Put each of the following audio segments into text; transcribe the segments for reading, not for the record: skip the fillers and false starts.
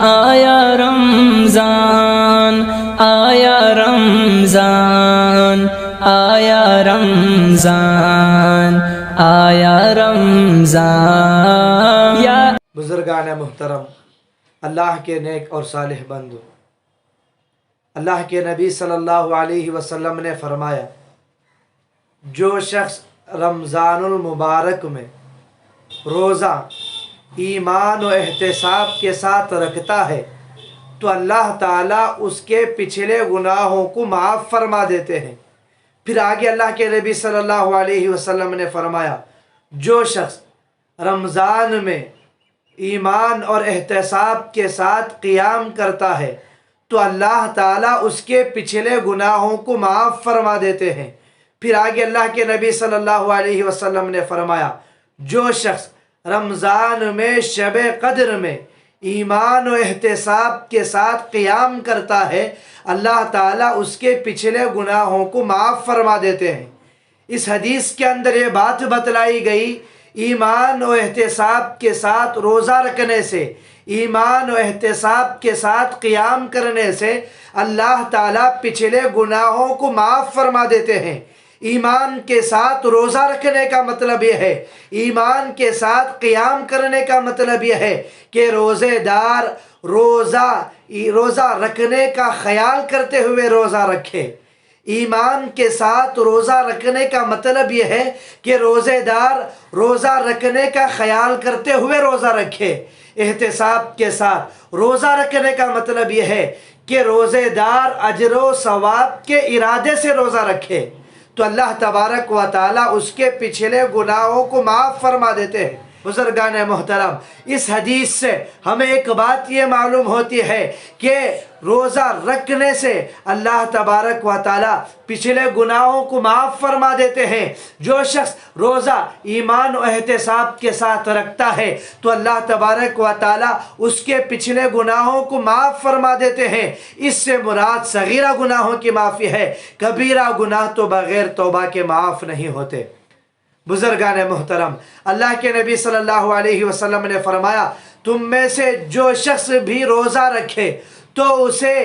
آیا رمضان، آیا رمضان، آیا رمضان، آیا رمضان۔ یا بزرگان محترم، اللہ کے نیک اور صالح بندو، اللہ کے نبی صلی اللہ علیہ وسلم نے فرمایا، جو شخص رمضان المبارک میں روزہ ایمان و احتساب کے ساتھ رکھتا ہے تو اللہ تعالیٰ اس کے پچھلے گناہوں کو معاف فرما دیتے ہیں۔ پھر آگے اللہ کے نبی صلی اللہ علیہ وسلم نے فرمایا، جو شخص رمضان میں ایمان اور احتساب کے ساتھ قیام کرتا ہے تو اللہ تعالیٰ اس کے پچھلے گناہوں کو معاف فرما دیتے ہیں۔ پھر آگے اللہ کے نبی صلی اللہ علیہ وسلم نے فرمایا، جو شخص رمضان میں شب قدر میں ایمان و احتساب کے ساتھ قیام کرتا ہے اللہ تعالیٰ اس کے پچھلے گناہوں کو معاف فرما دیتے ہیں۔ اس حدیث کے اندر یہ بات بتلائی گئی، ایمان و احتساب کے ساتھ روزہ رکھنے سے، ایمان و احتساب کے ساتھ قیام کرنے سے اللہ تعالیٰ پچھلے گناہوں کو معاف فرما دیتے ہیں۔ ایمان کے ساتھ روزہ رکھنے کا مطلب یہ ہے، ایمان کے ساتھ قیام کرنے کا مطلب یہ ہے کہ روزے دار روزہ رکھنے کا خیال کرتے ہوئے روزہ رکھے۔ ایمان کے ساتھ روزہ رکھنے کا مطلب یہ ہے کہ روزے دار روزہ رکھنے کا خیال کرتے ہوئے روزہ رکھے۔ احتساب کے ساتھ روزہ رکھنے کا مطلب یہ ہے کہ روزے دار اجر و ثواب کے ارادے سے روزہ رکھے تو اللہ تبارک و تعالیٰ اس کے پچھلے گناہوں کو معاف فرما دیتے ہیں۔ بزرگان محترم، اس حدیث سے ہمیں ایک بات یہ معلوم ہوتی ہے کہ روزہ رکھنے سے اللہ تبارک و تعالیٰ پچھلے گناہوں کو معاف فرما دیتے ہیں۔ جو شخص روزہ ایمان و احتساب کے ساتھ رکھتا ہے تو اللہ تبارک و تعالیٰ اس کے پچھلے گناہوں کو معاف فرما دیتے ہیں۔ اس سے مراد صغیرہ گناہوں کی معافی ہے، کبیرہ گناہ تو بغیر توبہ کے معاف نہیں ہوتے۔ بزرگان محترم، اللہ کے نبی صلی اللہ علیہ وسلم نے فرمایا، تم میں سے جو شخص بھی روزہ رکھے تو اسے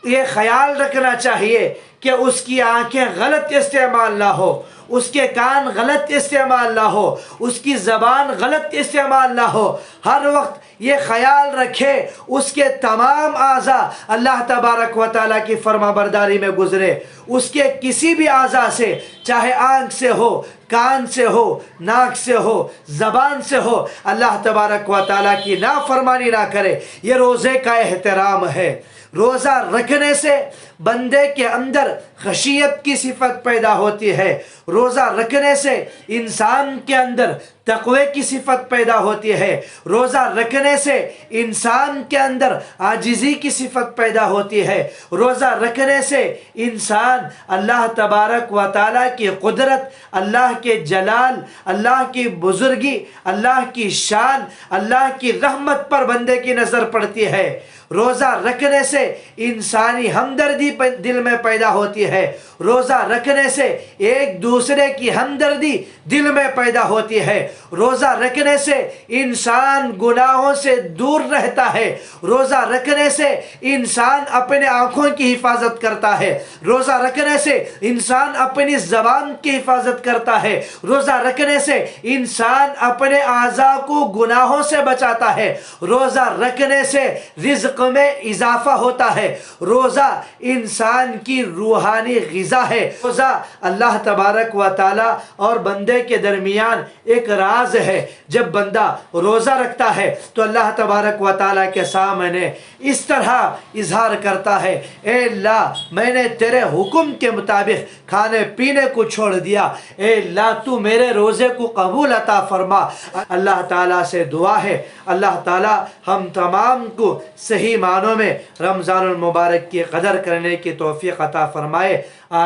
یہ خیال رکھنا چاہیے کہ اس کی آنکھیں غلط استعمال نہ ہو، اس کے کان غلط استعمال نہ ہو، اس کی زبان غلط استعمال نہ ہو۔ ہر وقت یہ خیال رکھے اس کے تمام اعضاء اللہ تبارک و تعالیٰ کی فرما برداری میں گزرے۔ اس کے کسی بھی اعضاء سے، چاہے آنکھ سے ہو، کان سے ہو، ناک سے ہو، زبان سے ہو، اللہ تبارک و تعالیٰ کی نافرمانی نہ کرے۔ یہ روزے کا احترام ہے۔ روزہ رکھنے سے بندے کے اندر خشیت کی صفت پیدا ہوتی ہے، روزہ رکھنے سے انسان کے اندر تقوی کی صفت پیدا ہوتی ہے، روزہ رکھنے سے انسان کے اندر عاجزی کی صفت پیدا ہوتی ہے، روزہ رکھنے سے انسان اللہ تبارک و تعالیٰ کی قدرت، اللہ کے جلال، اللہ کی بزرگی، اللہ کی شان، اللہ کی رحمت پر بندے کی نظر پڑتی ہے۔ روزہ رکھنے سے انسانی ہمدردی دل میں پیدا ہوتی ہے، روزہ رکھنے سے ایک دوسرے کی ہمدردی دل میں پیدا ہوتی ہے، روزہ رکھنے سے انسان گناہوں سے دور رہتا ہے، روزہ رکھنے سے انسان اپنے آنکھوں کی حفاظت کرتا ہے، روزہ رکھنے سے انسان اپنی زبان کی حفاظت کرتا ہے، روزہ رکھنے سے انسان اپنے اعضاء کو گناہوں سے بچاتا ہے، روزہ رکھنے سے رزق میں اضافہ ہوتا ہے، روزہ انسان کی روحانی غذا ہے۔ روزہ اللہ تبارک و تعالیٰ اور بندے کے درمیان ایک راز ہے۔ جب بندہ روزہ رکھتا ہے تو اللہ تبارک و تعالیٰ کے سامنے اس طرح اظہار کرتا ہے، اے اللہ میں نے تیرے حکم کے مطابق کھانے پینے کو چھوڑ دیا، اے اللہ تو میرے روزے کو قبول عطا فرما۔ اللہ تعالیٰ سے دعا ہے اللہ تعالیٰ ہم تمام کو صحیح معنوں میں رمضان المبارک کی قدر کرنے کی توفیق عطا فرمائے۔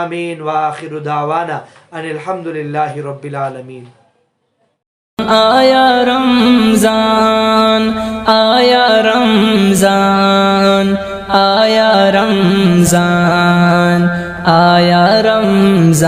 آمین وآخر دعوانا ان الحمدللہ رب العالمین۔ آیا رمضان، آیا رمضان، آیا رمضان، آیا رمضان۔